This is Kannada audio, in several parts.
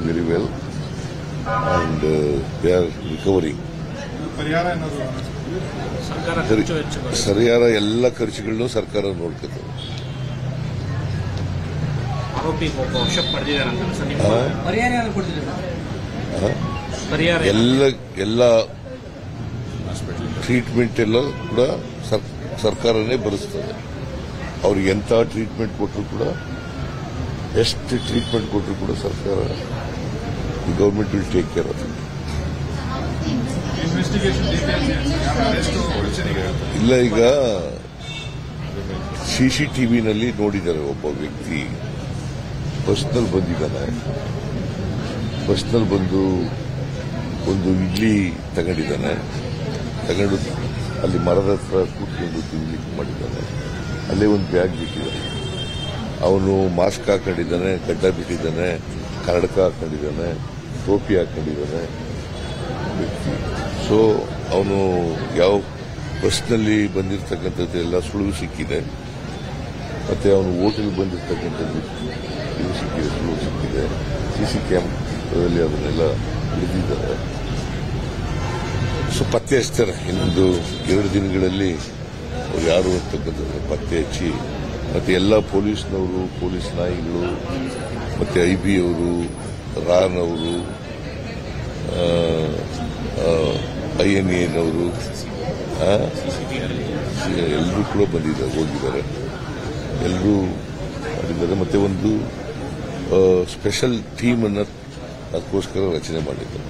very well and they are recovering. ಸರಿಯಾದ ಎಲ್ಲ ಖರ್ಚುಗಳನ್ನು ಸರ್ಕಾರ ನೋಡ್ಕೊತದೆ. ಎಲ್ಲ ಟ್ರೀಟ್ಮೆಂಟ್ ಎಲ್ಲ ಕೂಡ ಸರ್ಕಾರನೇ ಭರಿಸ್ತದೆ. ಅವ್ರಿಗೆ ಎಂತ ಟ್ರೀಟ್ಮೆಂಟ್ ಕೊಟ್ಟರು ಕೂಡ, ಎಷ್ಟು ಟ್ರೀಟ್ಮೆಂಟ್ ಕೊಟ್ಟರು ಕೂಡ ಸರ್ಕಾರ, government will take care of it. ಇಲ್ಲ, ಈಗ ಸಿಸಿಟಿವಿನಲ್ಲಿ ನೋಡಿದ್ದಾರೆ, ಒಬ್ಬ ವ್ಯಕ್ತಿ ಬಸ್ನಲ್ಲಿ ಬಂದಿದ್ದಾನೆ. ಬಸ್ನಲ್ಲಿ ಬಂದು ಒಂದು ಇಡ್ಲಿ ತಗೊಂಡಿದ್ದಾನೆ. ತಗೊಂಡು ಅಲ್ಲಿ ಮರದ ಹತ್ರ ಕೂತ್ಕೊಂಡು ತಿನ್ಲಿಕ್ಕೆ ಮಾಡಿದ್ದಾನೆ. ಅಲ್ಲೇ ಒಂದು ಬ್ಯಾಗ್ ಬಿಟ್ಟಿದ್ದಾನೆ. ಅವನು ಮಾಸ್ಕ್ ಹಾಕೊಂಡಿದ್ದಾನೆ, ಗಡ್ಡ ಬಿಟ್ಟಿದ್ದಾನೆ, ಕನ್ನಡಕ ಹಾಕೊಂಡಿದ್ದಾನೆ, ಟೋಪಿ ಹಾಕೊಂಡಿದ್ದಾನೆ ವ್ಯಕ್ತಿ. ಸೊ ಅವನು ಯಾವ ಬಸ್ನಲ್ಲಿ ಬಂದಿರತಕ್ಕಂಥದ್ದು ಎಲ್ಲ ಸುಳಿವು ಸಿಕ್ಕಿದೆ. ಮತ್ತೆ ಅವನು ಹೋಟೆಲ್ ಬಂದಿರತಕ್ಕಂಥದ್ದು ಇದು ಸಿಕ್ಕಿದೆ, ಸುಳಿವು ಸಿಕ್ಕಿದೆ. ಸಿಸಿ ಕ್ಯಾಮ್ರಾದಲ್ಲಿ ಅದನ್ನೆಲ್ಲ ಹಿಡಿದಿದ್ದಾರೆ. ಸೊ ಪತ್ತೆ ಹಚ್ತಾರೆ. ಇನ್ನೊಂದು 2 ದಿನಗಳಲ್ಲಿ ಅವ್ರು ಯಾರು ಅಂತಕ್ಕಂಥದ್ದು ಪತ್ತೆ ಹಚ್ಚಿ, ಮತ್ತೆ ಎಲ್ಲ ಪೊಲೀಸ್ನವರು, ಪೊಲೀಸ್ ನಾಯಿಗಳು, ಮತ್ತೆ IB ಅವರು, ರಾನ್ ಅವರು, INA-ನವರು ಎಲ್ಲರೂ ಕೂಡ ಬಂದಿದ್ದಾರೆ, ಹೋಗಿದ್ದಾರೆ. ಎಲ್ಲರೂ ಮಾಡಿದ್ದಾರೆ. ಮತ್ತೆ ಒಂದು ಸ್ಪೆಷಲ್ ಟೀಮ್ ಅನ್ನ ಅದಕ್ಕೋಸ್ಕರ ರಚನೆ ಮಾಡಿದ್ದಾರೆ.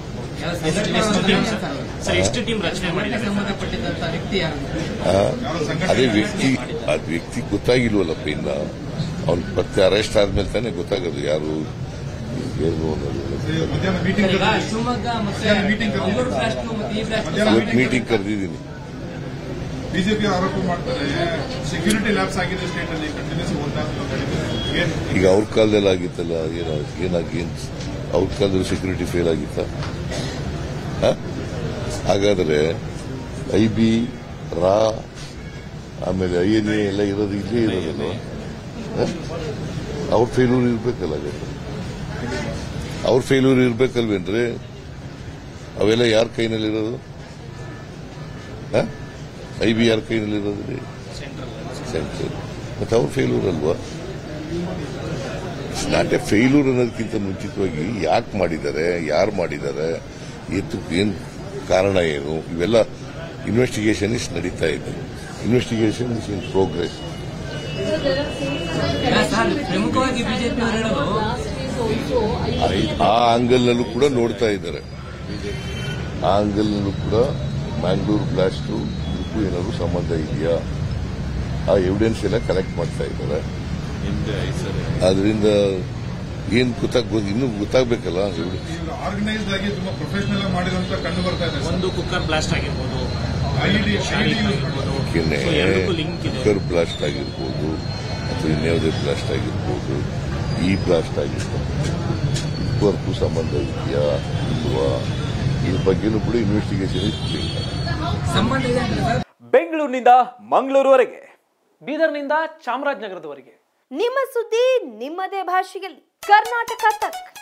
ಅದೇ ವ್ಯಕ್ತಿ ಗೊತ್ತಾಗಿಲ್ವಲ್ಲಪ್ಪ. ಇನ್ನ ಅವ್ನು ಮತ್ತೆ ಅರೆಸ್ಟ್ ಆದ್ಮೇಲೆ ತಾನೇ ಗೊತ್ತಾಗೋದು ಯಾರು ಏನು ಅನ್ನೋದು. ಮೀಟಿಂಗ್ ಕರೆದಿದ್ದೀನಿ. ಬಿಜೆಪಿ ಆರೋಪ ಮಾಡ್ತಾರೆ ಸೆಕ್ಯೂರಿಟಿ ಲ್ಯಾಬ್ಸ್ ಆಗಿದೆ ಸ್ಟೇಟ್ ಅಲ್ಲಿ ಕಂಟಿನ್ಯೂಸ್ ಈಗ ಅವ್ರ ಕಾಲದಲ್ಲಿ ಆಗಿತ್ತಲ್ಲ, ಏನಾಗಿ ಅವ್ರ ಕಾಲದಲ್ಲಿ ಸೆಕ್ಯೂರಿಟಿ ಫೇಲ್ ಆಗಿತ್ತ? ಹಾಗಾದ್ರೆ IB, ರಾ, ಆಮೇಲೆ INA ಎಲ್ಲ ಇರೋದು ಇಲ್ಲೇ ಇರೋದಲ್ಲ. ಅವ್ರ ಫೇಲ್ಯೂರ್ ಇರ್ಬೇಕಲ್ಲ, ಅವ್ರ ಫೇಲ್ಯೂರ್ ಇರ್ಬೇಕಲ್ವೇನ್ರಿ? ಅವೆಲ್ಲ ಯಾರ ಕೈನಲ್ಲಿರೋದು? IB ಯಾರ ಕೈನಲ್ಲಿರೋದ್ರಿ? ಸೆಂಟ್ರಲ್. ಮತ್ತೆ ಅವ್ರ ಫೇಲ್ಯೂರ್ ಅಲ್ವಾ? ನಾಟ್ ಎ ಫೇಲ್ಯೂರ್ ಅನ್ನೋದಕ್ಕಿಂತ ಮುಂಚಿತವಾಗಿ ಯಾಕೆ ಮಾಡಿದ್ದಾರೆ, ಯಾರು ಮಾಡಿದ್ದಾರೆ, ಏನ್ ಕಾರಣ ಏನು, ಇವೆಲ್ಲ ಇನ್ವೆಸ್ಟಿಗೇಷನ್ ನಡೀತಾ ಇದೆ. Investigation is in progress. ಆ ಆಂಗಲ್ನಲ್ಲೂ ಕೂಡ ನೋಡ್ತಾ ಇದ್ದಾರೆ. ಆ ಆಂಗಲ್ನಲ್ಲೂ ಕೂಡ ಮ್ಯಾಂಗ್ಳೂರ್ ಬ್ಲಾಸ್ಟ್ ಇದಕ್ಕೂ ಏನಾದ್ರು ಸಂಬಂಧ ಇದೆಯಾ, ಆ ಎವಿಡೆನ್ಸ್ ಎಲ್ಲ ಕಲೆಕ್ಟ್ ಮಾಡ್ತಾ ಇದ್ದಾರೆ. ಅದರಿಂದ ಏನ್ ಇನ್ನೂ ಗೊತ್ತಾಗಬೇಕಲ್ಲ. ಆರ್ಗನೈಸ್ಡ್ ಆಗಿ ತುಂಬಾ ಪ್ರೊಫೆಷನಲ್ ಆಗಿ ಮಾಡಿರುವಂತ ಕಂಡು ಬರ್ತಾ ಇದೆ. ಒಂದು ಕುಕ್ಕರ್ ಬ್ಲಾಸ್ಟ್ ಆಗಿರ್ಬೋದು, ಕುಕ್ಕರ್ ಬ್ಲಾಸ್ಟ್ ಆಗಿರ್ಬೋದು, ಅಥವಾ ಇನ್ಯಾವುದೇ ಬ್ಲಾಸ್ಟ್ ಆಗಿರ್ಬೋದು, ಈ ಬ್ಲಾಸ್ಟ್ ಆಗಿರ್ಬೋದು, ಇದಕ್ಕೂ ಸಂಬಂಧ ಇದೆಯಾ ಇಲ್ವಾ, ಇದ್ರ ಬಗ್ಗೆನೂ ಕೂಡ ಇನ್ವೆಸ್ಟಿಗೇಷನ್ ಬೆಂಗಳೂರಿನಿಂದ ಮಂಗಳೂರುವರೆಗೆ, ಬೀದರ್ನಿಂದ ಚಾಮರಾಜನಗರದವರೆಗೆ ನಿಮ್ಮ ಸುದ್ದಿ ನಿಮ್ಮದೇ ಭಾಷೆಯಲ್ಲಿ. ಕರ್ನಾಟಕ ತಕ್.